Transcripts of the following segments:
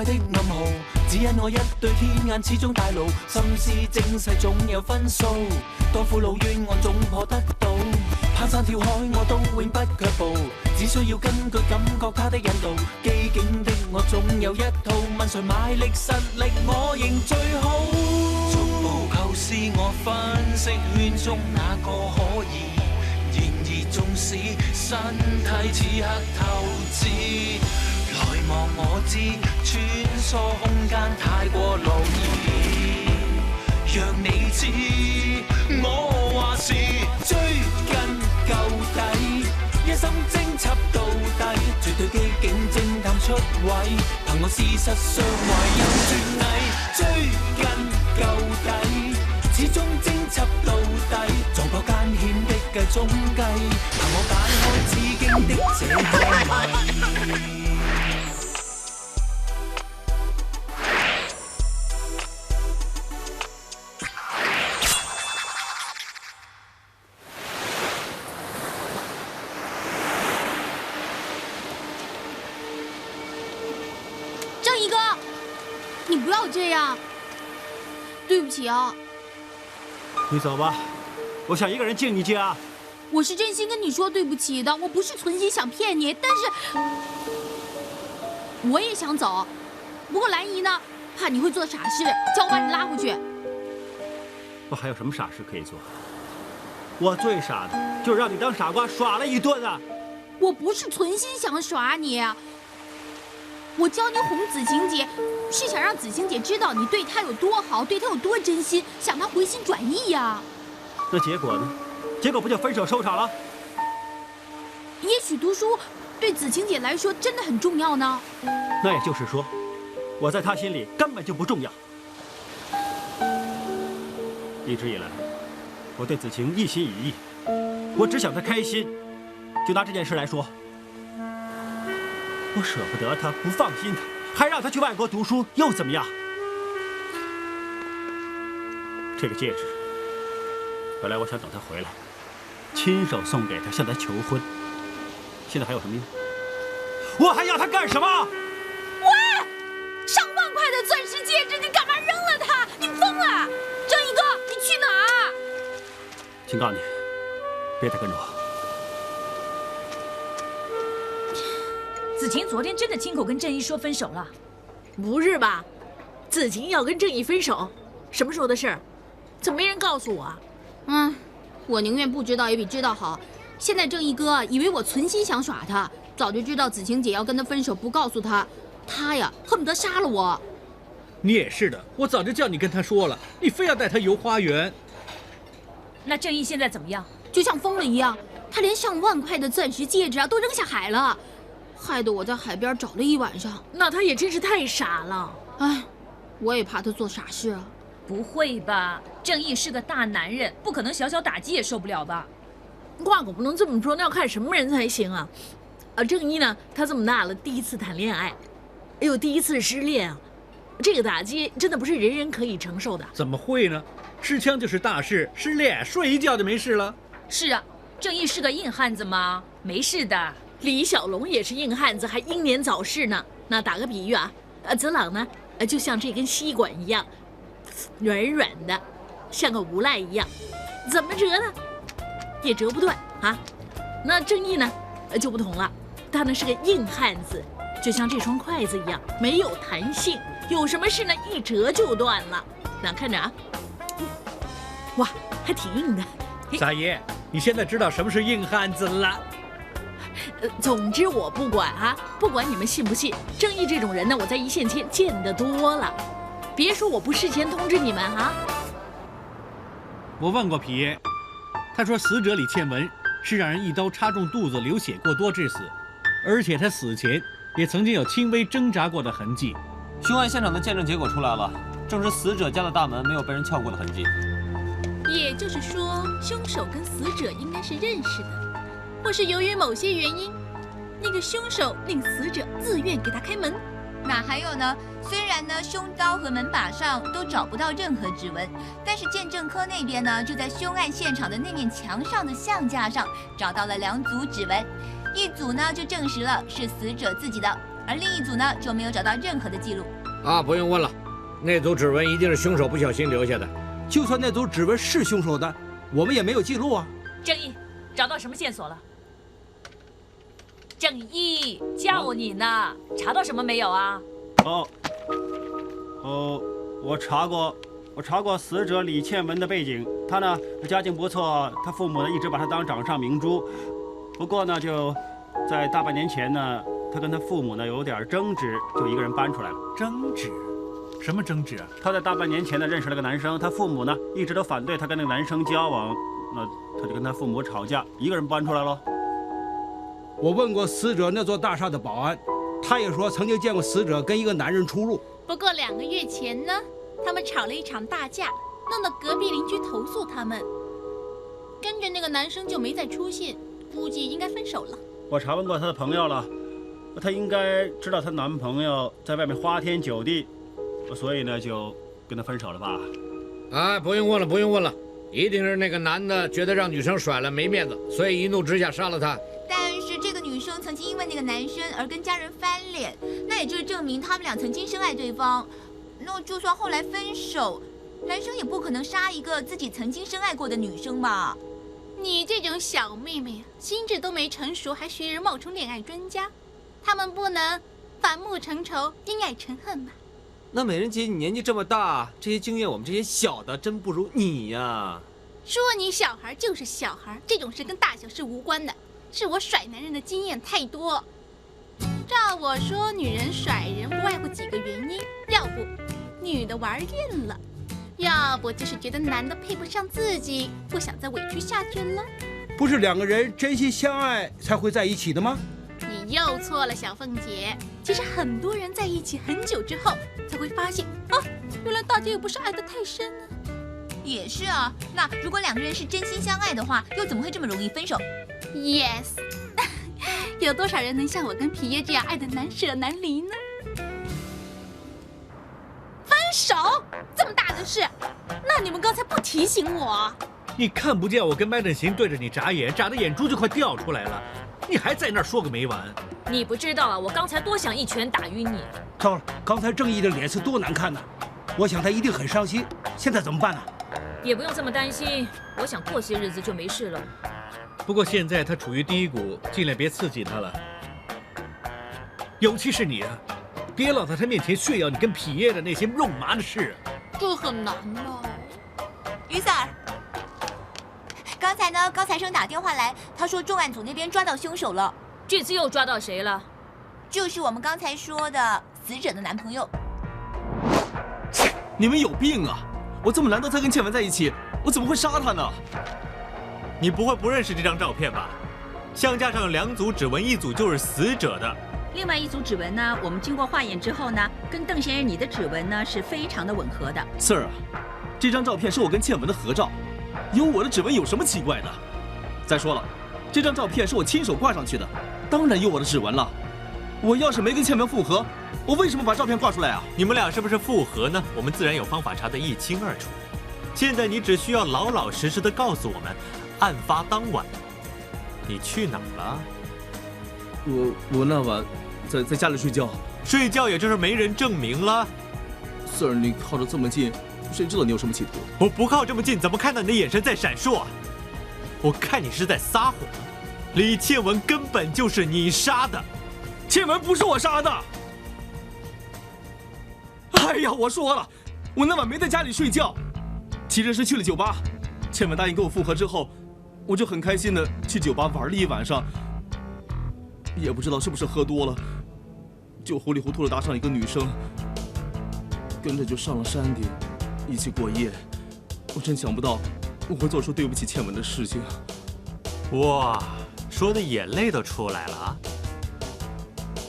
愛的暗號，只因我一對天眼始終帶路，心思精細總有分數，當苦惱冤案總破得到，攀山跳海我都永不卻步，只需要根據感覺他的引導，機警的我總有一套，問誰賣力實力我認最好，逐步構思我分析圈中哪個可以，然而縱使身體此刻透支，來望我知穿梭空間太過勞易，讓你知我話是追根究底，一心偵緝到底，絕對機警偵探出位，憑我事實上懷有絕藝，追根究底，始終偵緝到底，撞破艱險的計中計，憑我解開紫荊的這個謎。正义哥，你不要这样，对不起啊。你走吧，我想一个人静一静啊。我是真心跟你说对不起的，我不是存心想骗你，但是我也想走。不过兰姨呢，怕你会做傻事，叫我把你拉回去。我还有什么傻事可以做？我最傻的就是让你当傻瓜耍了一顿啊！我不是存心想耍你，我教你哄子晴姐，是想让子晴姐知道你对她有多好，对她有多真心，想她回心转意呀。那结果呢？结果不就分手收场了？也许读书对子晴姐来说真的很重要呢。那也就是说，我在她心里根本就不重要。一直以来，我对子晴一心一意，我只想她开心。就拿这件事来说，我舍不得她，不放心她，还让她去外国读书，又怎么样？这个戒指，本来我想等她回来，亲手送给她，向她求婚。现在还有什么用？我还要她干什么？喂，上万块的钻石戒指，你干嘛扔了它？你疯了！正义哥，你去哪儿？警告你，别再跟着我。子晴昨天真的亲口跟正义说分手了？不是吧？子晴要跟正义分手，什么时候的事儿？怎么没人告诉我啊？我宁愿不知道也比知道好。现在正义哥以为我存心想耍他，早就知道子晴姐要跟他分手，不告诉他，他呀恨不得杀了我。你也是的，我早就叫你跟他说了，你非要带他游花园。那正义现在怎么样？就像疯了一样，他连上万块的钻石戒指啊都扔下海了，害得我在海边找了一晚上。那他也真是太傻了。哎，我也怕他做傻事啊。不会吧？正义是个大男人，不可能小小打击也受不了吧？话可不能这么说，那要看什么人才行啊。正义呢，他这么大了，第一次谈恋爱，又第一次失恋啊，这个打击真的不是人人可以承受的。怎么会呢？失枪就是大事，失恋睡一觉就没事了。是啊，正义是个硬汉子吗？没事的。李小龙也是硬汉子，还英年早逝呢。那打个比喻啊，子朗呢，就像这根吸管一样，软软的，像个无赖一样，怎么折呢，也折不断啊。那正义呢，就不同了，他呢是个硬汉子，就像这双筷子一样，没有弹性，有什么事呢，一折就断了。那看着啊，哇，还挺硬的。撒爷，你现在知道什么是硬汉子了？总之我不管啊，不管你们信不信，正义这种人呢，我在一线牵见得多了。别说我不事前通知你们啊。我问过痞爷，他说死者李倩文是让人一刀插中肚子流血过多致死，而且他死前也曾经有轻微挣扎过的痕迹。凶案现场的鉴证结果出来了，证实死者家的大门没有被人撬过的痕迹。也就是说，凶手跟死者应该是认识的，或是由于某些原因，那个凶手令死者自愿给他开门。哪还有呢？虽然呢，凶刀和门把上都找不到任何指纹，但是鉴证科那边呢，就在凶案现场的那面墙上的相架上找到了2组指纹，一组呢就证实了是死者自己的，而另一组呢就没有找到任何的记录。啊，不用问了，那组指纹一定是凶手不小心留下的。就算那组指纹是凶手的，我们也没有记录啊。正义，找到什么线索了？正义，叫你呢，查到什么没有啊？我查过死者李倩文的背景，她呢家境不错，她父母呢一直把她当掌上明珠。不过呢，就在大半年前呢，她跟她父母呢有点争执，就一个人搬出来了。争执？什么争执啊？她在大半年前呢认识了个男生，她父母呢一直都反对她跟那个男生交往，那她就跟她父母吵架，一个人搬出来了。我问过死者那座大厦的保安，他也说曾经见过死者跟一个男人出入。不过2个月前呢，他们吵了一场大架，弄得隔壁邻居投诉他们，跟着那个男生就没再出现，估计应该分手了。我查问过她的朋友了，她应该知道她男朋友在外面花天酒地，所以呢就跟她分手了吧？啊，不用问了，不用问了，一定是那个男的觉得让女生甩了没面子，所以一怒之下杀了她。但是这个女生曾经因为那个男生而跟家人翻脸，那也就是证明他们俩曾经深爱对方。那就算后来分手，男生也不可能杀一个自己曾经深爱过的女生吧？你这种小妹妹，心智都没成熟，还学人冒充恋爱专家，他们不能反目成仇，因爱成恨吧？那美人姐，你年纪这么大，这些经验我们这些小的真不如你呀。说你小孩就是小孩，这种事跟大小是无关的。是我甩男人的经验太多。照我说，女人甩人不外乎几个原因，要不女的玩厌了，要不就是觉得男的配不上自己，不想再委屈下去了。不是2个人真心相爱才会在一起的吗？你又错了，小凤姐。其实很多人在一起很久之后，才会发现啊，原来大家又不是爱得太深呢。也是啊，那如果2个人是真心相爱的话，又怎么会这么容易分手？ Yes， 有多少人能像我跟皮耶这样爱得难舍难离呢？分手这么大的事，那你们刚才不提醒我？你看不见我跟麦振行对着你眨眼，眨的眼珠就快掉出来了，你还在那儿说个没完。你不知道啊，我刚才多想一拳打晕你。糟了，刚才正义的脸色多难看呐！我想他一定很伤心，现在怎么办呢？也不用这么担心，我想过些日子就没事了。不过现在他处于低谷，尽量别刺激他了。尤其是你啊，别老在他面前炫耀你跟皮耶的那些肉麻的事。这很难哦。于 Sir， 刚才呢，高材生打电话来，他说重案组那边抓到凶手了。这次又抓到谁了？就是我们刚才说的死者的男朋友。你们有病啊！我这么难得才跟倩文在一起，我怎么会杀她呢？你不会不认识这张照片吧？相架上有2组指纹，一组就是死者的，另外一组指纹呢，我们经过化验之后呢，跟邓先生你的指纹呢是非常的吻合的。Sir 啊，这张照片是我跟倩文的合照，有我的指纹有什么奇怪的？再说了，这张照片是我亲手挂上去的，当然有我的指纹了。我要是没跟倩文复合，我为什么把照片挂出来啊？你们俩是不是复合呢？我们自然有方法查得一清二楚。现在你只需要老老实实的告诉我们，案发当晚你去哪儿了？我那晚在家里睡觉。睡觉也就是没人证明了。Sir， 你靠得这么近，谁知道你有什么企图？我不靠这么近，怎么看到你的眼神在闪烁啊？我看你是在撒谎。李倩文根本就是你杀的。倩文不是我杀的。哎呀，我说了，我那晚没在家里睡觉，其实是去了酒吧。倩文答应跟我复合之后，我就很开心的去酒吧玩了一晚上，也不知道是不是喝多了，就糊里糊涂的搭上一个女生，跟着就上了山顶，一起过夜。我真想不到我会做出对不起倩文的事情。哇，说的眼泪都出来了啊！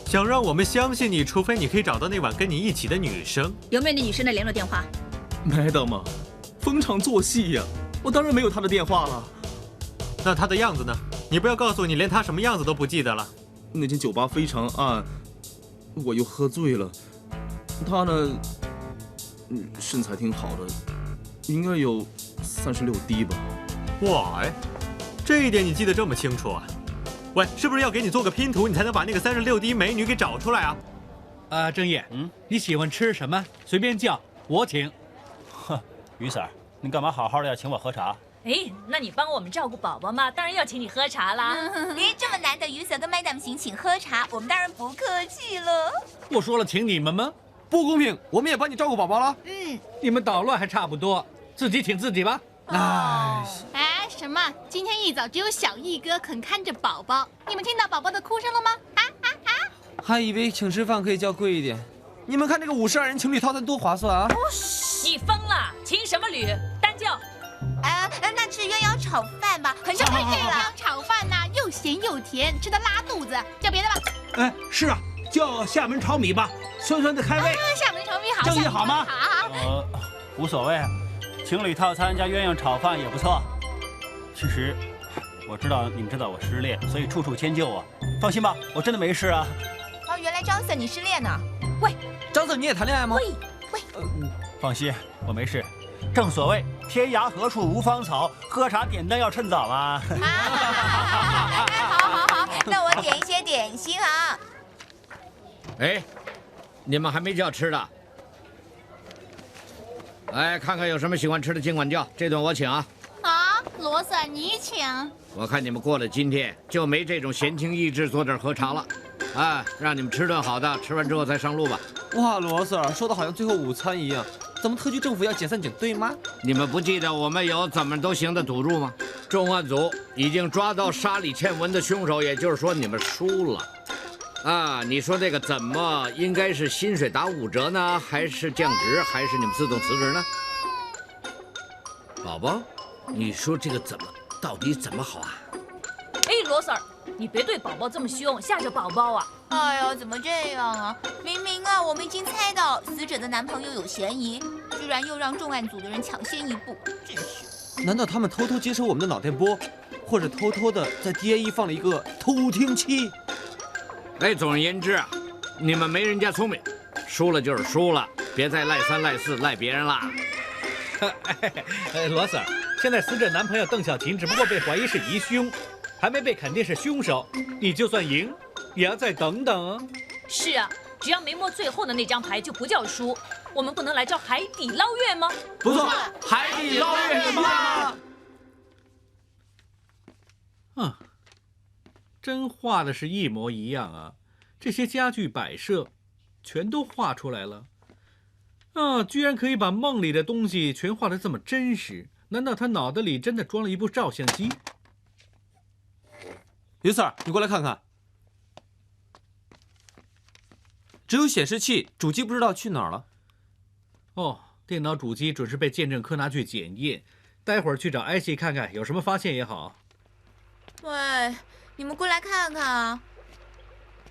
想让我们相信你，除非你可以找到那晚跟你一起的女生。有没有那女生的联络电话 ？Madam， 逢场作戏呀，我当然没有她的电话了。那她的样子呢？你不要告诉我你连她什么样子都不记得了。那间酒吧非常暗，我又喝醉了。她呢，身材挺好的，应该有36D 吧。哇，哎，这一点你记得这么清楚啊？喂，是不是要给你做个拼图，你才能把那个36滴美女给找出来啊？郑业，你喜欢吃什么？随便叫，我请。哼，于 Sir， 你干嘛好好的要请我喝茶？哎，那你帮我们照顾宝宝嘛，当然要请你喝茶啦。这么难得于 Sir 跟 Madam 请喝茶，我们当然不客气了。我说了请你们吗？不公平，我们也帮你照顾宝宝了。你们捣乱还差不多，自己请自己吧。哎，什么？今天一早只有小易哥肯看着宝宝，你们听到宝宝的哭声了吗？还以为请吃饭可以叫贵一点。你们看这个52人情侣套餐多划算啊！你疯了？请什么旅？单叫。那吃鸳鸯炒饭吧，很像鸳鸯炒饭呐，又咸又甜，吃的拉肚子。叫别的吧。哎，是啊，叫厦门炒米吧，酸酸的开胃。厦门炒米好，正义好吗？无所谓，情侣套餐加鸳鸯炒饭也不错。其实，我知道你们知道我失恋，所以处处迁就我。放心吧，我真的没事啊。哦，原来张 Sir 你失恋呢？喂，张 Sir 你也谈恋爱吗？喂，放心，我没事。正所谓天涯何处无芳草，喝茶点灯要趁早嘛。好，那我点一些点心啊。哎，你们还没叫吃的？哎，看看有什么喜欢吃的尽管叫，这顿我请啊。罗 Sir 你请。我看你们过了今天就没这种闲情逸致坐这儿喝茶了。哎，让你们吃顿好的，吃完之后再上路吧。哇，罗 Sir 说的好像最后午餐一样。咱们特区政府要解散警队吗？你们不记得我们有怎么都行的赌注吗？重案组已经抓到杀李倩文的凶手，也就是说你们输了。啊，你说这个怎么应该是薪水打5折呢，还是降职，还是你们自动辞职呢？宝宝，你说这个到底怎么好啊？哎，罗 Sir， 你别对宝宝这么凶，吓着宝宝啊！哎呀，怎么这样啊？明明啊，我们已经猜到死者的男朋友有嫌疑，居然又让重案组的人抢先一步，真是。难道他们偷偷接收我们的脑电波，或者偷偷的在 DAE 放了一个偷听器？哎，总而言之啊，你们没人家聪明，输了就是输了，别再赖3赖4赖别人啦。罗 Sir， 现在死者男朋友邓小琴只不过被怀疑是疑凶，还没被肯定是凶手，你就算赢，也要再等等啊。是啊，只要没摸最后的那张牌就不叫输。我们不能来招海底捞月吗？不错，海底捞月吗？真画的是一模一样啊！这些家具摆设全都画出来了。居然可以把梦里的东西全画得这么真实，难道他脑袋里真的装了一部照相机？于 Sir， 你过来看看。只有显示器，主机不知道去哪儿了。电脑主机准是被鉴证科拿去检验，待会儿去找 IC 看看有什么发现也好。喂，你们过来看看啊！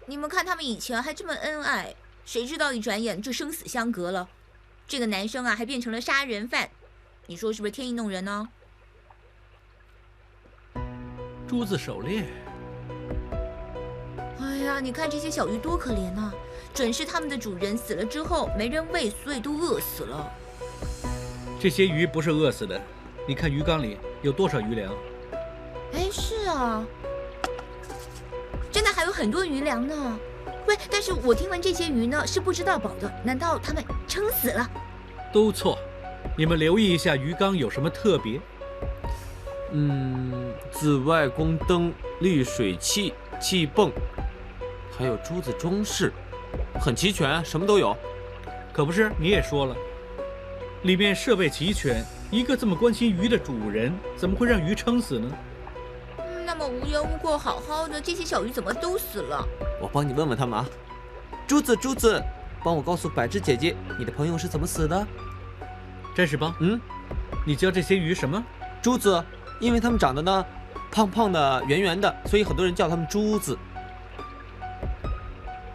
你们看他们以前还这么恩爱，谁知道一转眼就生死相隔了。这个男生啊，还变成了杀人犯，你说是不是天意弄人呢？珠子手链。哎呀，你看这些小鱼多可怜啊！准是他们的主人死了之后没人喂，所以都饿死了。这些鱼不是饿死的，你看鱼缸里有多少鱼粮？哎，是啊，真的还有很多鱼粮呢。喂，但是我听闻这些鱼呢是不知道饱的，难道他们撑死了？都错，你们留意一下鱼缸有什么特别？紫外光灯、滤水器、气泵，还有珠子装饰，很齐全，什么都有。可不是，你也说了，里面设备齐全，一个这么关心鱼的主人，怎么会让鱼撑死呢？那么无缘无故好好的这些小鱼怎么都死了？我帮你问问他们啊。珠子，帮我告诉柏芝姐姐，你的朋友是怎么死的？詹士邦，你教这些鱼什么？珠子，因为它们长得呢胖胖的、圆圆的，所以很多人叫它们珠子。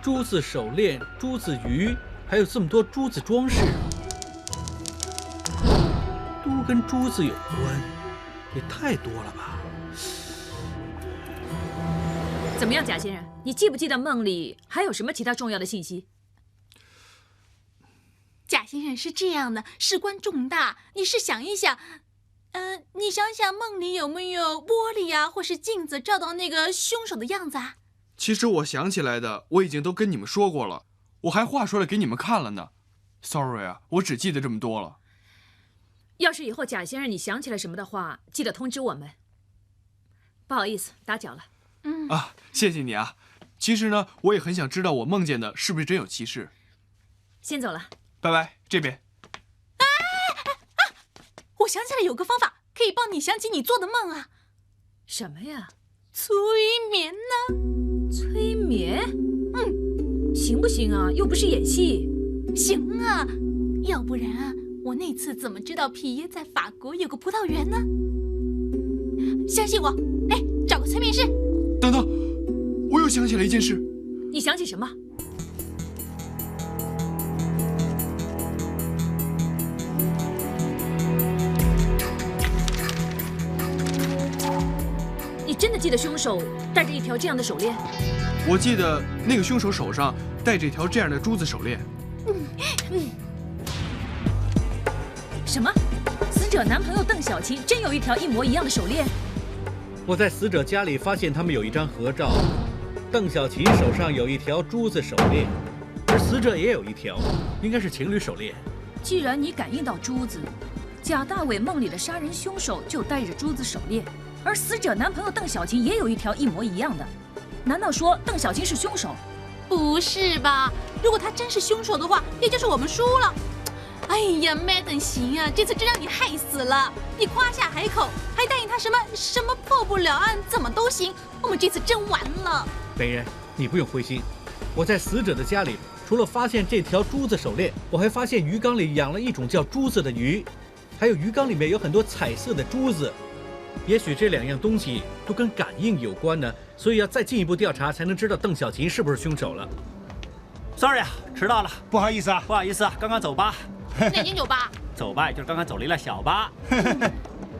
珠子手链、珠子鱼，还有这么多珠子装饰，都跟珠子有关，也太多了吧？怎么样，贾先生？你记不记得梦里还有什么其他重要的信息？贾先生是这样的，事关重大，你试想一想，你想想梦里有没有玻璃呀，或是镜子照到那个凶手的样子啊？其实我想起来的，我已经都跟你们说过了，我还画出来给你们看了呢。Sorry 啊，我只记得这么多了。要是以后贾先生你想起来什么的话，记得通知我们。不好意思，打搅了。谢谢你啊。其实呢，我也很想知道我梦见的是不是真有其事。先走了，拜拜，这边。我想起来有个方法可以帮你想起你做的梦啊。什么呀？催眠呢？催眠？行不行啊？又不是演戏。行啊，要不然啊，我那次怎么知道皮耶在法国有个葡萄园呢？相信我，来找个催眠师。等等，我又想起了一件事。你想起什么？你真的记得凶手戴着一条这样的手链？我记得那个凶手手上戴着一条这样的珠子手链。什么？死者男朋友邓小琴真有一条一模一样的手链？我在死者家里发现他们有一张合照，邓小琴手上有一条珠子手链，而死者也有一条，应该是情侣手链。既然你感应到珠子，贾大伟梦里的杀人凶手就戴着珠子手链，而死者男朋友邓小琴也有一条一模一样的，难道说邓小琴是凶手？不是吧？如果他真是凶手的话，也就是我们输了。哎呀 ，Madam 行啊，这次真让你害死了！你夸下海口，还答应他什么破不了案，怎么都行。我们这次真完了。美人，你不用灰心，我在死者的家里，除了发现这条珠子手链，我还发现鱼缸里养了一种叫珠子的鱼，还有鱼缸里面有很多彩色的珠子。也许这两样东西都跟感应有关呢，所以要再进一步调查，才能知道邓小琴是不是凶手了。Sorry 啊，迟到了，不好意思啊，不好意思啊，刚刚走吧。哪间酒吧？走吧，就是刚刚走了一辆小巴。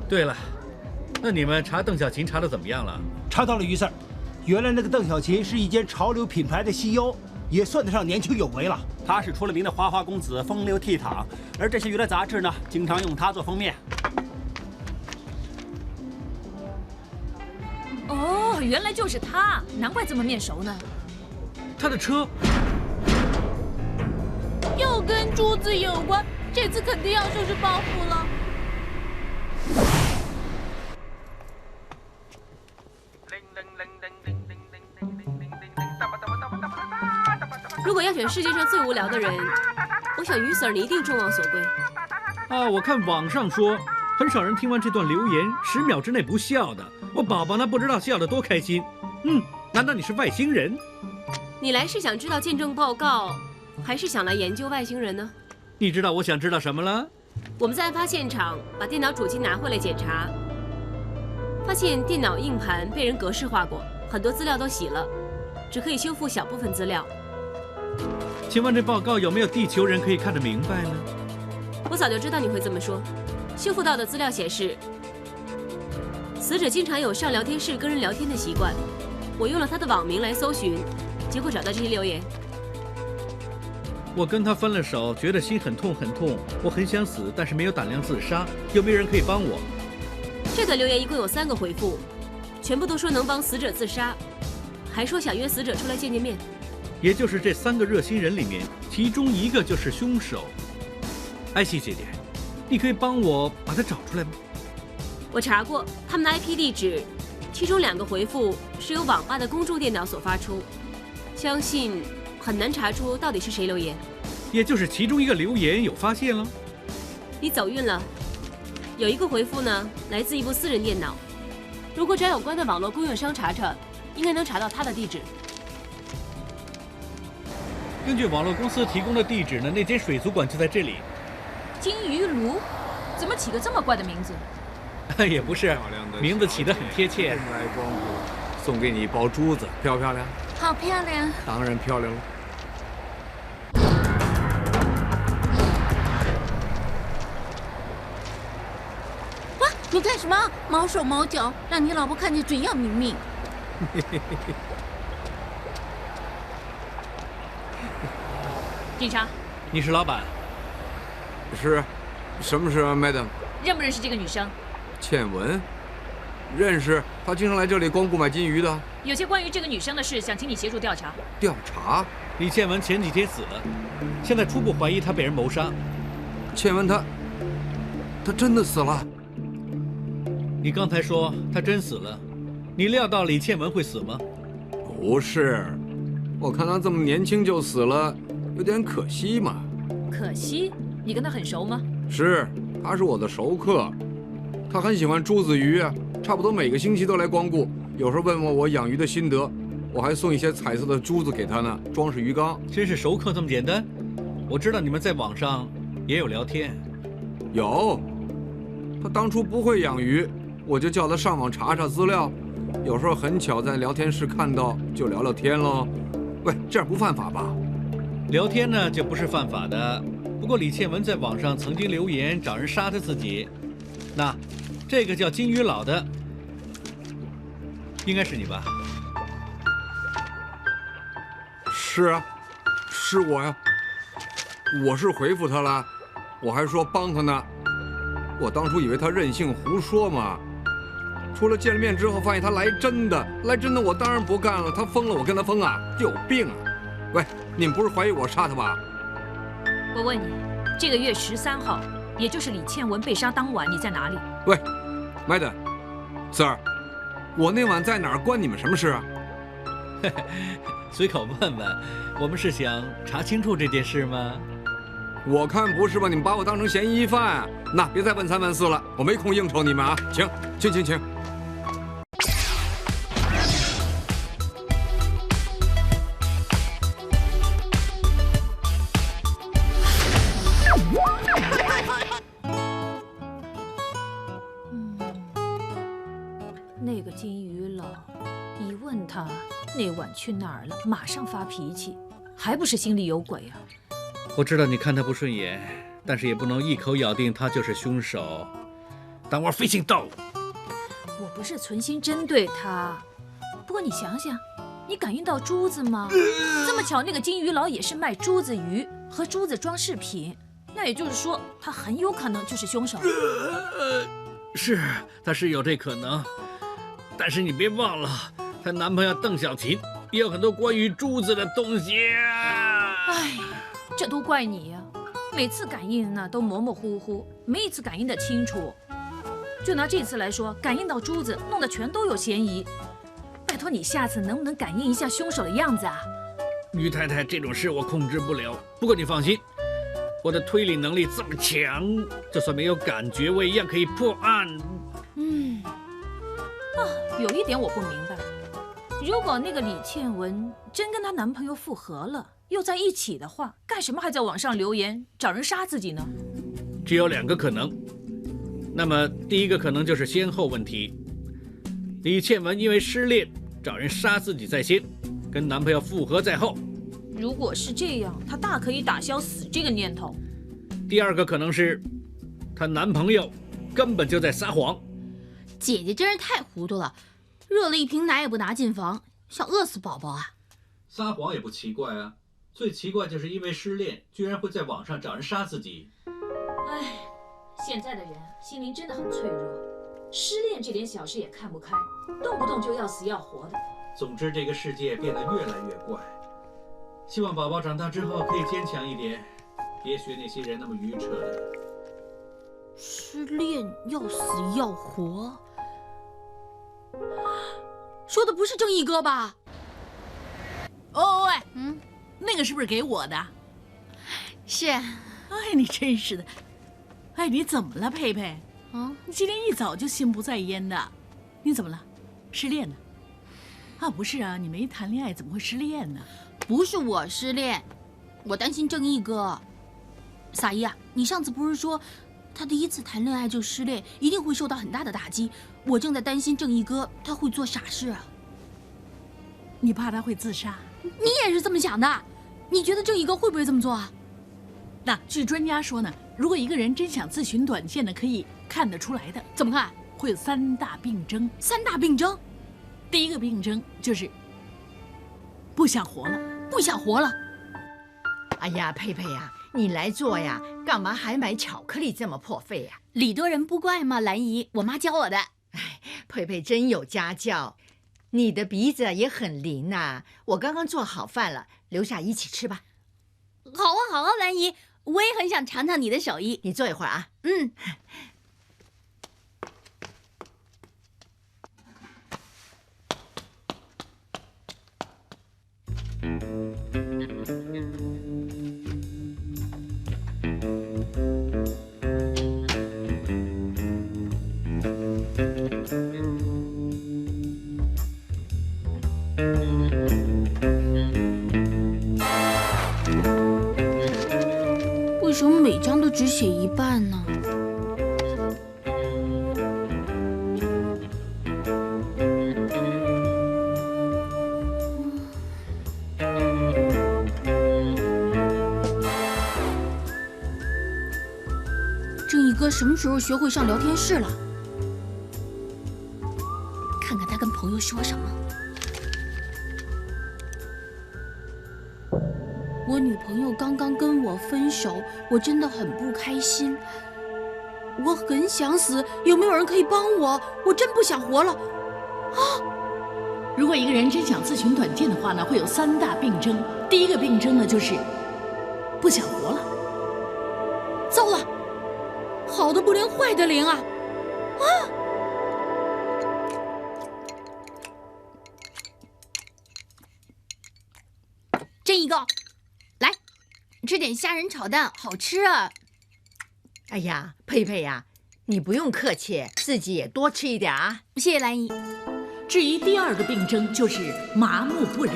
对了，那你们查邓小琴查得怎么样了？查到了于 Sir， 原来那个邓小琴是一间潮流品牌的 CEO， 也算得上年轻有为了。他是出了名的花花公子，风流倜傥，而这些娱乐杂志呢，经常用他做封面。哦，原来就是他，难怪这么面熟呢。他的车又跟珠子有关，这次肯定要收拾包袱了。如果要选世界上最无聊的人，我想于 Sir 你一定众望所归。啊，我看网上说，很少人听完这段留言10秒之内不笑的。我宝宝呢，不知道笑得多开心。难道你是外星人？你来是想知道见证报告，还是想来研究外星人呢？你知道我想知道什么了？我们在案发现场把电脑主机拿回来检查，发现电脑硬盘被人格式化过，很多资料都洗了，只可以修复小部分资料。请问这报告有没有地球人可以看得明白呢？我早就知道你会这么说。修复到的资料显示，死者经常有上聊天室跟人聊天的习惯。我用了他的网名来搜寻，结果找到这些留言。我跟他分了手，觉得心很痛很痛，我很想死，但是没有胆量自杀。有没有人可以帮我？这段留言一共有3个回复，全部都说能帮死者自杀，还说想约死者出来见面。也就是这3个热心人里面，其中1个就是凶手。艾希姐姐，你可以帮我把他找出来吗？我查过他们的 IP 地址，其中2个回复是由网吧的公众电脑所发出，相信很难查出到底是谁留言。也就是其中1个留言有发现了。你走运了，有1个回复呢，来自一部私人电脑。如果找有关的网络供应商查查，应该能查到他的地址。根据网络公司提供的地址呢，那间水族馆就在这里。金鱼炉，怎么起个这么怪的名字？也不是，名字起得很贴切。来光顾，送给你一包珠子，漂不漂亮？好漂亮。当然漂亮了。哇，你干什么？毛手毛脚，让你老婆看见准要抿命。警察，你是老板？是，什么事啊 ，Madam？认不认识这个女生？倩文，认识，她经常来这里光顾买金鱼的。有些关于这个女生的事，想请你协助调查。调查？李倩文前几天死了，现在初步怀疑她被人谋杀。倩文她真的死了？你刚才说她真死了，你料到李倩文会死吗？不是，我看她这么年轻就死了，有点可惜嘛。可惜？你跟她很熟吗？是，她是我的熟客，她很喜欢珠子鱼，差不多每个星期都来光顾，有时候问问我养鱼的心得，我还送一些彩色的珠子给她呢，装饰鱼缸。真是熟客这么简单？我知道你们在网上也有聊天。有，她当初不会养鱼，我就叫她上网查查资料，有时候很巧在聊天室看到，就聊聊天喽。喂，这样不犯法吧？聊天呢就不是犯法的。不过李倩文在网上曾经留言找人杀她自己，那这个叫金鱼佬的，应该是你吧？是啊，是我呀。我是回复他了，我还说帮他呢。我当初以为他任性胡说嘛，除了见了面之后发现他来真的，我当然不干了。他疯了，我跟他疯啊，有病啊！喂，你们不是怀疑我杀他吧？我问你，这个月13号，也就是李倩文被杀当晚，你在哪里？喂 ，Madam Sir， 我那晚在哪儿关你们什么事啊？随口问问，我们是想查清楚这件事吗？我看不是吧？你们把我当成嫌疑犯？那别再问三问四了，我没空应酬你们啊！请。那个金鱼佬，一问他那晚去哪儿了，马上发脾气，还不是心里有鬼啊？我知道你看他不顺眼，但是也不能一口咬定他就是凶手。当我飞行豆。我不是存心针对他，不过你想想，你感应到珠子吗？这么巧，那个金鱼佬也是卖珠子鱼和珠子装饰品，那也就是说，他很有可能就是凶手。是，他是有这可能，但是你别忘了，她男朋友邓小琴也有很多关于珠子的东西啊。哎，这都怪你呀！每次感应呢都模模糊糊，没一次感应得清楚。就拿这次来说，感应到珠子，弄得全都有嫌疑。拜托你下次能不能感应一下凶手的样子啊？于太太，这种事我控制不了。不过你放心，我的推理能力这么强，就算没有感觉，我也一样可以破案。有一点我不明白，如果那个李倩文真跟她男朋友复合了，又在一起的话，干什么还在网上留言找人杀自己呢？只有2个可能。那么第一个可能就是先后问题，李倩文因为失恋找人杀自己在先，跟男朋友复合在后。如果是这样，她大可以打消死这个念头。第2个可能是她男朋友根本就在撒谎。姐姐真是太糊涂了，热了一瓶奶也不拿进房，想饿死宝宝啊！撒谎也不奇怪啊，最奇怪就是因为失恋，居然会在网上找人杀自己。唉，现在的人心灵真的很脆弱，失恋这点小事也看不开，动不动就要死要活的。总之，这个世界变得越来越怪。希望宝宝长大之后可以坚强一点，别学那些人那么愚蠢。失恋要死要活，说的不是正义哥吧？哦喂，那个是不是给我的？是。哎，你真是的。哎，你怎么了，佩佩？你今天一早就心不在焉的，你怎么了？失恋呢？啊，不是啊，你没谈恋爱怎么会失恋呢？不是我失恋，我担心正义哥。撒姨啊，你上次不是说他第一次谈恋爱就失恋，一定会受到很大的打击？我正在担心正义哥他会做傻事啊。你怕他会自杀？你也是这么想的？你觉得正义哥会不会这么做啊？那据专家说呢，如果一个人真想自寻短见呢，可以看得出来的。怎么看？会有3大病征。3大病征？第一个病征就是不想活了。不想活了？哎呀，佩佩呀，你来做呀，干嘛还买巧克力这么破费呀？礼多人不怪嘛，兰姨，我妈教我的。佩佩真有家教，你的鼻子也很灵呐。我刚刚做好饭了，留下一起吃吧。好啊，好啊，兰姨，我也很想尝尝你的手艺。你坐一会儿啊。嗯。为什么每张都只写一半呢？正义哥什么时候学会上聊天室了？看看他跟朋友说什么。我女朋友刚刚跟我分手，我真的很不开心。我很想死，有没有人可以帮我？我真不想活了。啊！如果一个人真想自寻短见的话呢，会有3大病症。第一个病症呢，就是不想活了。糟了，好的不灵，坏的灵啊！啊！正义哥，来吃点虾仁炒蛋，好吃啊！哎呀，佩佩呀，你不用客气，自己也多吃一点啊。谢谢兰姨。至于第2个病症，就是麻木不仁。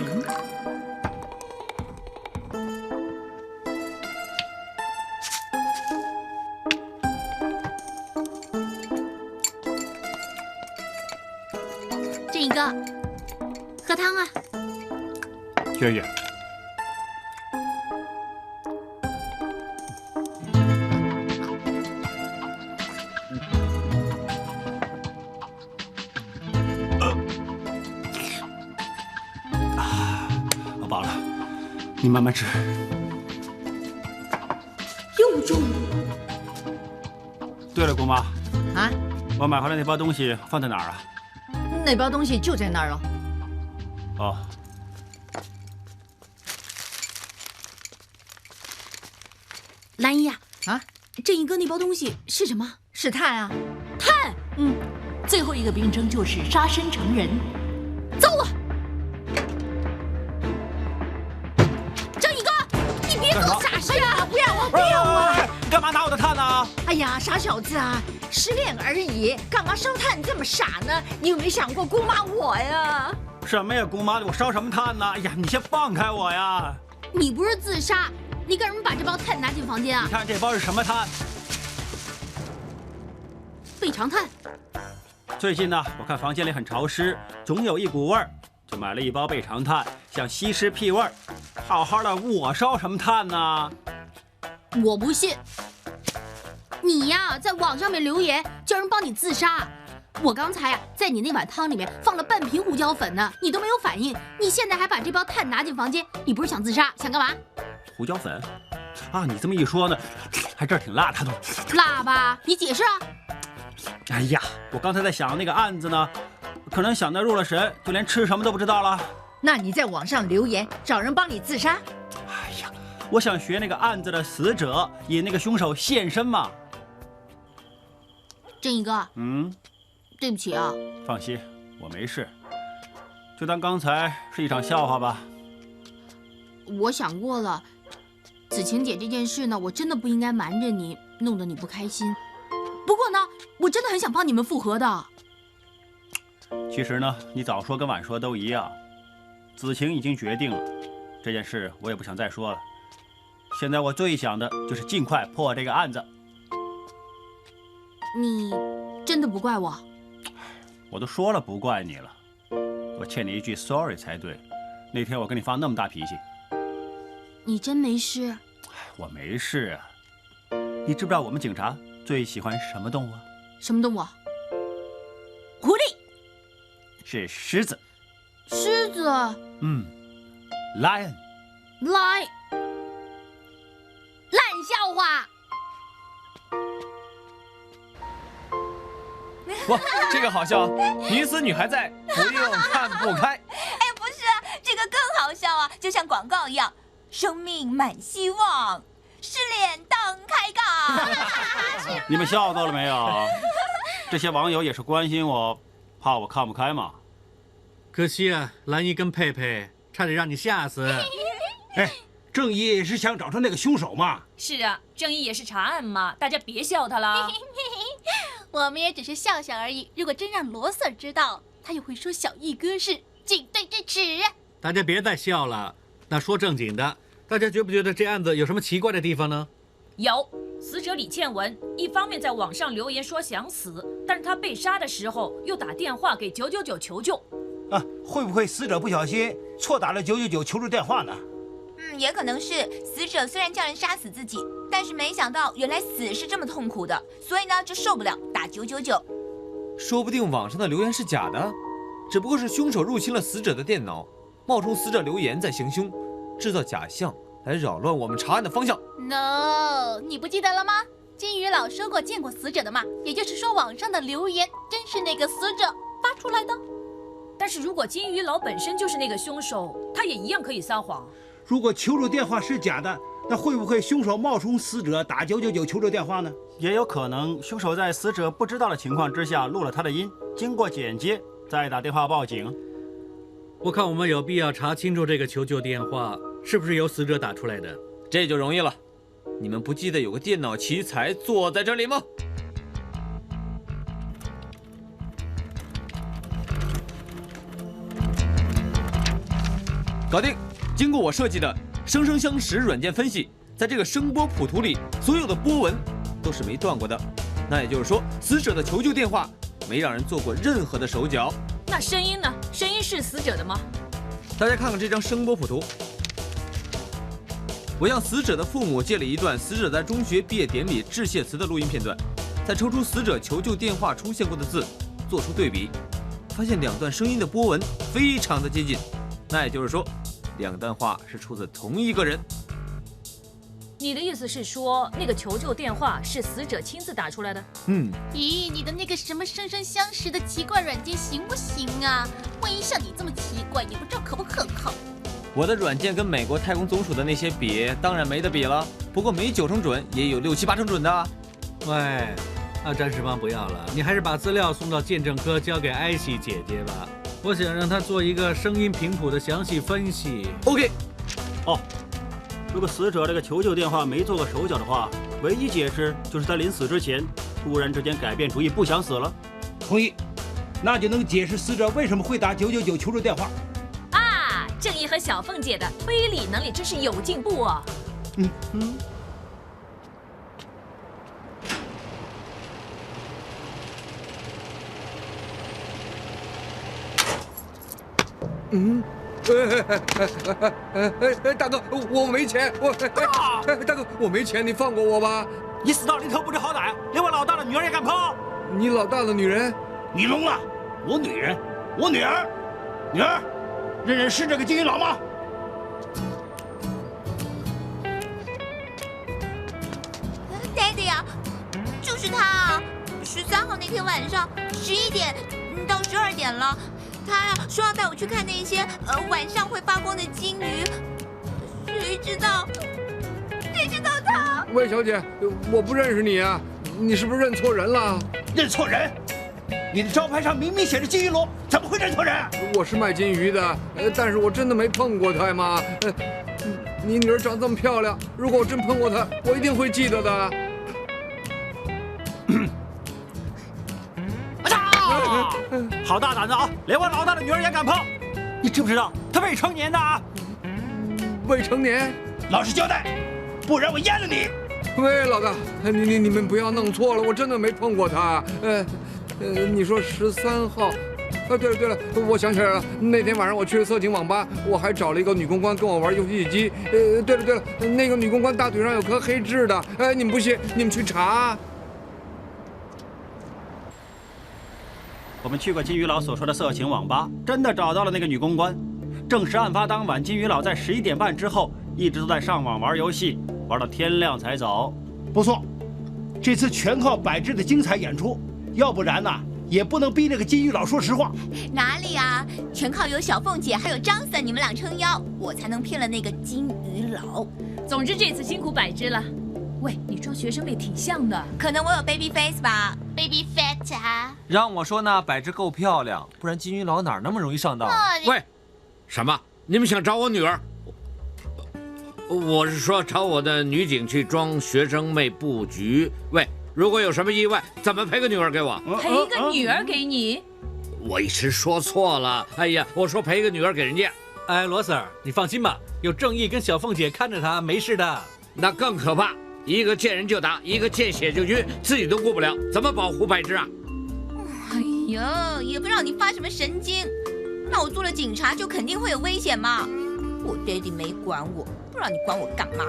正义哥，喝汤啊！谢谢。我饱了，你慢慢吃。又中。对了，姑妈。啊？我买回来那包东西放在哪儿啊？那包东西就在那儿了。哦。兰姨呀，正义哥那包东西是什么？是碳啊。碳。最后一个病症就是杀身成仁。糟了！正义哥，你别做傻事啊！不要啊！不要啊！你干嘛拿我的碳呢？哎呀，傻小子啊，失恋而已，干嘛烧炭这么傻呢？你有没有想过姑妈我呀？什么呀，姑妈，我烧什么炭呢？哎呀，你先放开我呀！你不是自杀，你干什么把这包碳拿进房间啊？你看这包是什么碳？倍长炭。最近呢，我看房间里很潮湿，总有一股味儿，就买了一包倍长炭，想吸湿屁味儿。好好的，我烧什么炭呢？我不信。你呀，在网上面留言叫人帮你自杀。我刚才呀，在你那碗汤里面放了半瓶胡椒粉呢，你都没有反应。你现在还把这包碳拿进房间，你不是想自杀，想干嘛？胡椒粉？啊，你这么一说呢，还真挺辣的都。辣吧？你解释啊！哎呀，我刚才在想那个案子呢，可能想得入了神，就连吃什么都不知道了。那你在网上留言找人帮你自杀？哎呀，我想学那个案子的死者，引那个凶手现身嘛。正义哥，对不起啊。放心，我没事，就当刚才是一场笑话吧。我想过了，子晴姐这件事呢，我真的不应该瞒着你，弄得你不开心。不过呢，我真的很想帮你们复合的。其实呢，你早说跟晚说都一样。子晴已经决定了，这件事我也不想再说了。现在我最想的就是尽快破这个案子。你真的不怪我？我都说了不怪你了，我欠你一句 sorry 才对。那天我跟你发那么大脾气。你真没事？我没事啊。你知不知道我们警察最喜欢什么动物啊？什么动物？狐狸。是狮子。狮子。lion。烂笑话。哇，这个好笑，女死女还在，不用看不开。哎，不是啊，这个更好笑啊，就像广告一样，生命满希望，失恋当开杠。你们笑够了没有？这些网友也是关心我，怕我看不开嘛。可惜啊，兰姨跟佩佩差点让你吓死。哎，正义是想找出那个凶手嘛？是啊，正义也是查案嘛，大家别笑他了。我们也只是笑笑而已。如果真让罗 Sir 知道，他又会说小易哥是警队之耻。大家别再笑了。那说正经的，大家觉不觉得这案子有什么奇怪的地方呢？有，死者李倩文一方面在网上留言说想死，但是他被杀的时候又打电话给999求救。啊，会不会死者不小心错打了999求助电话呢？也可能是死者虽然叫人杀死自己，但是没想到原来死是这么痛苦的，所以呢就受不了打999。说不定网上的留言是假的，只不过是凶手入侵了死者的电脑，冒充死者留言在行凶，制造假象来扰乱我们查案的方向。No， 你不记得了吗？金鱼老说过见过死者的嘛，也就是说网上的留言真是那个死者发出来的。但是如果金鱼佬本身就是那个凶手，他也一样可以撒谎。如果求助电话是假的，那会不会凶手冒充死者打999求助电话呢？也有可能凶手在死者不知道的情况之下录了他的音，经过剪接再打电话报警。我看我们有必要查清楚这个求救电话是不是由死者打出来的。这就容易了。你们不记得有个电脑奇才坐在这里吗？搞定！经过我设计的生生相识软件分析，在这个声波谱图里，所有的波纹都是没断过的。那也就是说，死者的求救电话没让人做过任何的手脚。那声音呢？声音是死者的吗？大家看看这张声波谱图。我向死者的父母借了一段死者在中学毕业典礼致谢词的录音片段，再抽出死者求救电话出现过的字，做出对比，发现两段声音的波纹非常的接近。那也就是说，两段话是出自同一个人。你的意思是说，那个求救电话是死者亲自打出来的？咦，你的那个什么生生相识的奇怪软件行不行啊？万一像你这么奇怪，也不知道可不可靠。我的软件跟美国太空总署的那些比，当然没得比了。不过没90%准，也有6、7、8成准的。喂，詹世邦不要了，你还是把资料送到鉴证科交给艾希姐姐吧。我想让她做一个声音频谱的详细分析。OK。如果死者这个求救电话没做过手脚的话，唯一解释就是在临死之前突然之间改变主意，不想死了。同意，那就能解释死者为什么会打999求助电话。正义和小凤姐的推理能力真是有进步啊！大哥，我没钱，大哥，我没钱，你放过我吧！你死到临头不知好歹，连我老大的女儿也敢碰！你老大的女人？你聋了？我女人，我女儿，女儿，认识这个金鱼佬吗？Daddy 啊，就是他啊！13号那天晚上11点到12点了。他呀说要带我去看那些晚上会发光的金鱼，谁知道他？魏小姐，我不认识你啊，你是不是认错人了？认错人？你的招牌上明明写着金鱼楼，怎么会认错人？我是卖金鱼的，但是我真的没碰过他嘛。你女儿长这么漂亮，如果我真碰过她，我一定会记得的。好大胆子啊！连我老大的女儿也敢碰！你知不知道她未成年的啊？未成年？老实交代，不然我阉了你！喂，老大，你们不要弄错了，我真的没碰过她。你说13号？对了，我想起来了，那天晚上我去了色情网吧，我还找了一个女公关跟我玩游戏机。对了，那个女公关大腿上有颗黑痣的。你们不信，你们去查。我们去过金鱼佬所说的色情网吧，真的找到了那个女公关。证实案发当晚，金鱼佬在11点半之后一直都在上网玩游戏，玩到天亮才走。不错，这次全靠柏芝的精彩演出，要不然呢，也不能逼那个金鱼佬说实话。哪里啊？全靠有小凤姐还有张三你们俩撑腰，我才能骗了那个金鱼佬。总之这次辛苦柏芝了。喂，你装学生妹挺像的，可能我有 baby face 吧 ，baby fat 啊。让我说呢，柏芝够漂亮，不然金鱼佬哪那么容易上当？喂，什么？你们想找我女儿？我是说找我的女警去装学生妹布局。喂，如果有什么意外，怎么赔个女儿给我？赔个女儿给你？我一时说错了。哎呀，我说赔个女儿给人家。哎，罗 Sir， 你放心吧，有正义跟小凤姐看着她，没事的。那更可怕，一个见人就打，一个见血就晕，自己都顾不了，怎么保护柏芝啊？哎呀，也不知道你发什么神经。那我做了警察就肯定会有危险嘛。我爹地没管我，不知道你管我干嘛。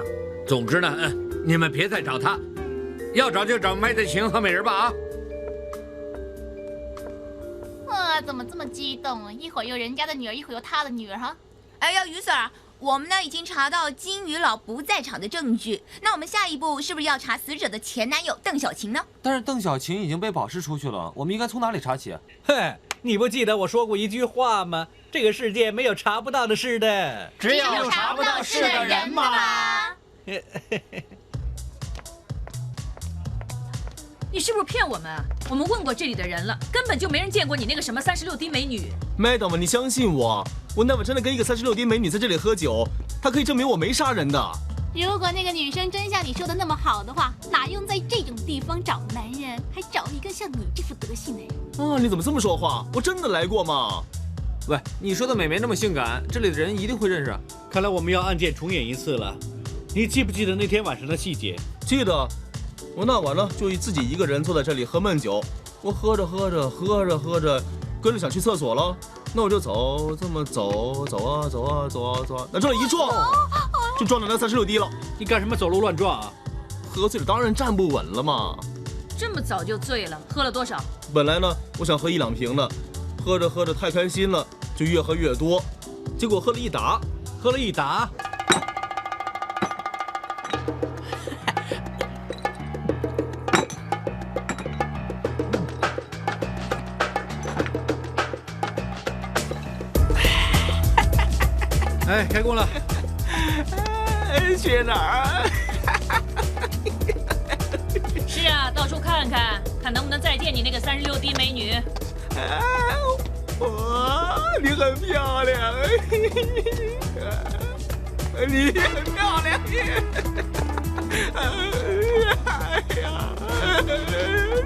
总之呢，你们别再找他，要找就找麦德晴和美人吧啊！怎么这么激动啊？一会儿又人家的女儿，一会儿又他的女儿哈。哎呀，于 Sir， 我们呢已经查到金鱼佬不在场的证据，那我们下一步是不是要查死者的前男友邓小晴呢？但是邓小晴已经被保释出去了，我们应该从哪里查起？嘿，你不记得我说过一句话吗？这个世界没有查不到的事的，只有查不到事的人嘛。你是不是骗我们啊？我们问过这里的人了，根本就没人见过你那个什么36滴美女。Madam， 你相信我，我那晚真的跟一个36滴美女在这里喝酒，她可以证明我没杀人的。如果那个女生真像你说的那么好的话，哪用在这种地方找男人，还找一个像你这副德性的人？啊，你怎么这么说话？我真的来过吗？喂，你说的美眉那么性感，这里的人一定会认识。看来我们要案件重演一次了。你记不记得那天晚上的细节？记得，我那晚呢就自己一个人坐在这里喝闷酒，我喝着，跟着想去厕所了，那我就走，这么走啊，那这一撞，就撞到那36滴了。你干什么走路乱撞啊？喝醉了当然站不稳了嘛。这么早就醉了，喝了多少？本来呢我想喝1、2瓶的，喝着太开心了，就越喝越多，结果喝了一打。哎，开工了。去哪儿？是啊，到处看看，看能不能再见你那个36滴美女。哇，你很漂亮，你也很漂亮。哎呀，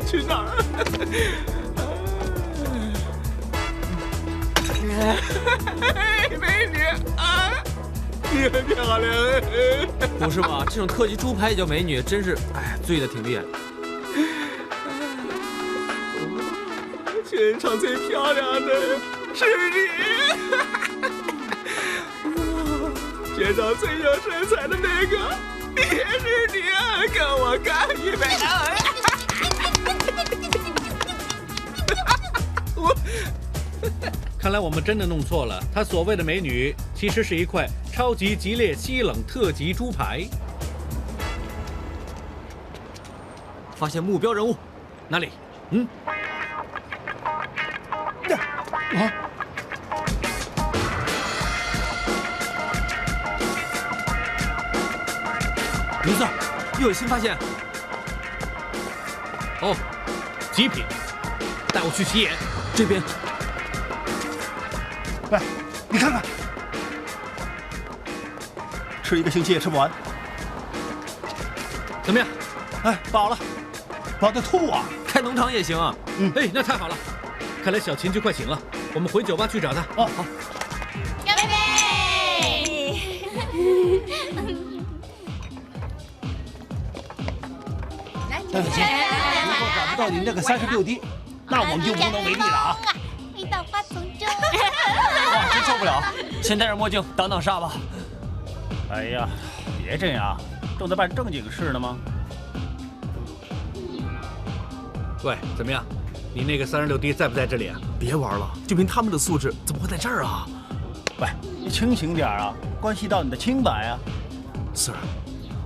去哪儿？美女啊，你很漂亮。不是吧？这种特级猪排也叫美女，真是，哎，醉得挺厉害。全场最漂亮的是你，全场最有身材的那个也是你，跟我干一杯。看来我们真的弄错了，他所谓的美女其实是一块超级激烈西冷特级猪排。发现目标人物，哪里？刘 Sir， 又有新发现。哦，极品，带我去洗眼。这边。喂，你看看，吃1个星期也吃不完。怎么样？哎，饱了，饱得吐啊！开农场也行啊。哎，那太好了，看来小琴就快醒了，我们回酒吧去找她。哦，好。干杯！来，小琴，如果找不到你那个36滴，那我们就无能为力了啊！一到花丛中。哇，真受不了！先戴上墨镜挡挡煞吧。哎呀，别这样，正在办正经事呢吗？喂，怎么样？你那个36滴在不在这里啊？别玩了，就凭他们的素质，怎么会在这儿啊？喂，你清醒点啊，关系到你的清白啊。Sir，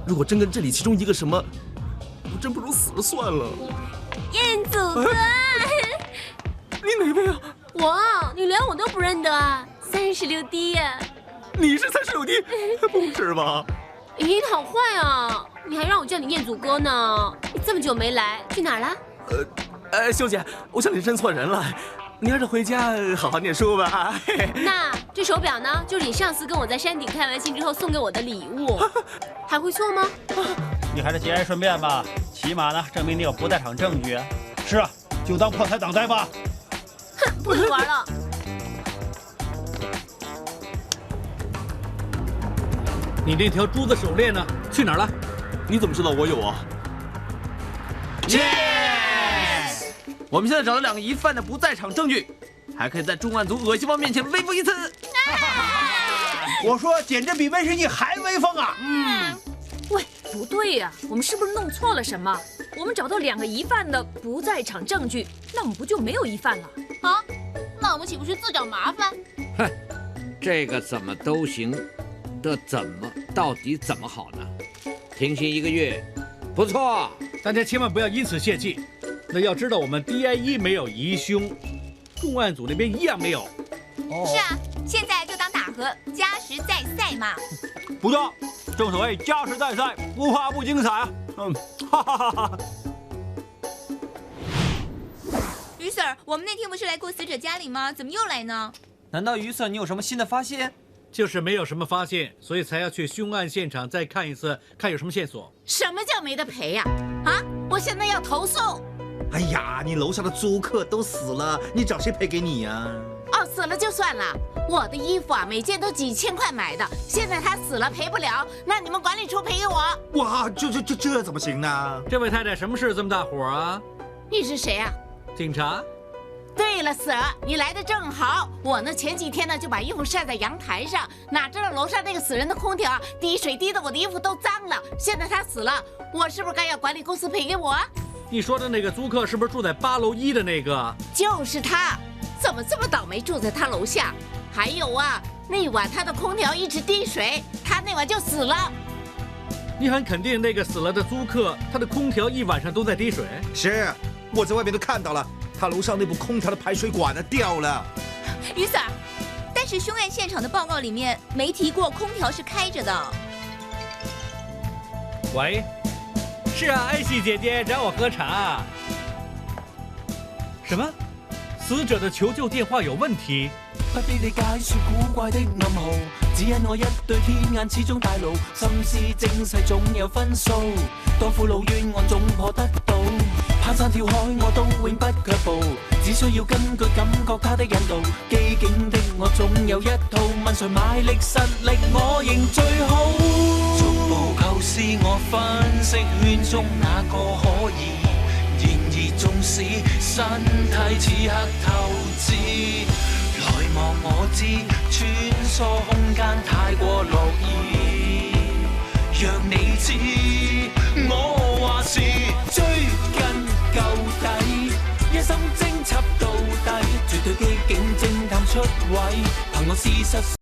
如果真跟这里其中一个什么，我真不如死了算了。彦祖哥，你哪位啊？你连我都不认得啊？36D 呀！你是36D？不是吧？咦，你好坏啊！你还让我叫你彦祖哥呢？你这么久没来，去哪儿了？秀姐，我想你认错人了，你还是回家好好念书吧。那这手表呢，就是你上次跟我在山顶开完心之后送给我的礼物，还会错吗？你还是节哀顺变吧，起码呢证明你有不在场证据。是啊，就当破财挡灾吧。哼，不能玩了。你那条珠子手链呢？去哪儿了？你怎么知道我有啊？ Yes！ 我们现在找到2个疑犯的不在场证据，还可以在重案组恶心王面前威风一次。我说，简直比威士忌还威风啊！喂，不对呀，我们是不是弄错了什么？我们找到2个疑犯的不在场证据，那我们不就没有疑犯了？啊，那我们岂不是自找麻烦？哼，这个怎么都行的怎么到底怎么好呢？停薪1个月，不错。大家千万不要因此泄气。那要知道，我们 DI1没有疑凶，重案组那边一样没有。是啊，现在就当打和，加时再赛嘛。不错，正所谓加时再赛，不怕不精彩啊。哈哈哈哈。于 Sir， 我们那天不是来过死者家里吗？怎么又来呢？难道于 Sir 你有什么新的发现？就是没有什么发现，所以才要去凶案现场再看一次，看有什么线索。什么叫没得赔呀？啊！我现在要投诉。哎呀，你楼下的租客都死了，你找谁赔给你呀？哦，死了就算了，我的衣服啊，每件都几千块买的，现在他死了赔不了，那你们管理处赔给我。哇，这怎么行呢？这位太太，什么事这么大火啊？你是谁啊？警察。对了，Sir，你来的正好。我呢前几天呢就把衣服晒在阳台上，哪知道楼上那个死人的空调滴水滴得我的衣服都脏了。现在他死了，我是不是该要管理公司赔给我？你说的那个租客是不是住在8楼1的那个？就是他，怎么这么倒霉住在他楼下？还有啊，那晚他的空调一直滴水，他那晚就死了。你很肯定那个死了的租客，他的空调一晚上都在滴水？是，我在外面都看到了。他楼上那部空调的排水管呢掉了。于 Sir， 但是凶案现场的报告里面没提过空调是开着的。喂，是啊，艾希姐姐找我喝茶。什么？死者的求救电话有问题？不必你解說古怪的暗號，只因我一對天眼始終大路，心思精細總有分數，當副老冤案總破得到，攀山跳海我都永不卻步，只需要根據感覺他的引導，機警的我總有一套，問誰賣力實力我認最好，逐步構思我分析圈中哪個可疑，然而縱使身體此刻透支。來望我知，穿梭空間太過樂意，讓你知，我話是追根究底，一心偵緝到底，絕對機警偵探出位，憑我事實。